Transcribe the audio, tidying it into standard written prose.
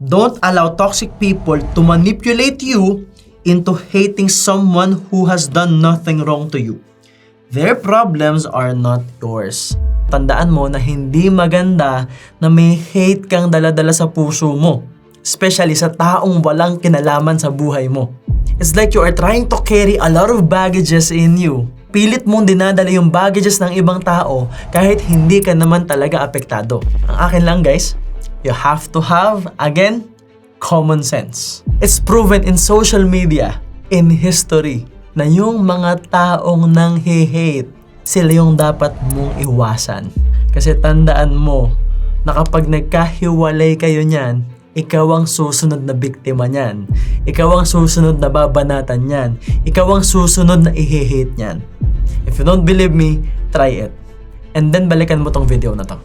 Don't allow toxic people to manipulate you into hating someone who has done nothing wrong to you. Their problems are not yours. Tandaan mo na hindi maganda na may hate kang daladala sa puso mo, especially sa taong walang kinalaman sa buhay mo. It's like you are trying to carry a lot of baggages in you. Pilit mong dinadala yung baggages ng ibang tao kahit hindi ka naman talaga apektado. Ang akin lang guys, you have to have, again, common sense. It's proven in social media, in history, na yung mga taong nang-hate, sila yung dapat mong iwasan. Kasi tandaan mo na kapag nagkahiwalay kayo niyan, ikaw ang susunod na biktima niyan. Ikaw ang susunod na babanatan niyan. Ikaw ang susunod na i-hate niyan. If you don't believe me, try it. And then balikan mo tong video na to.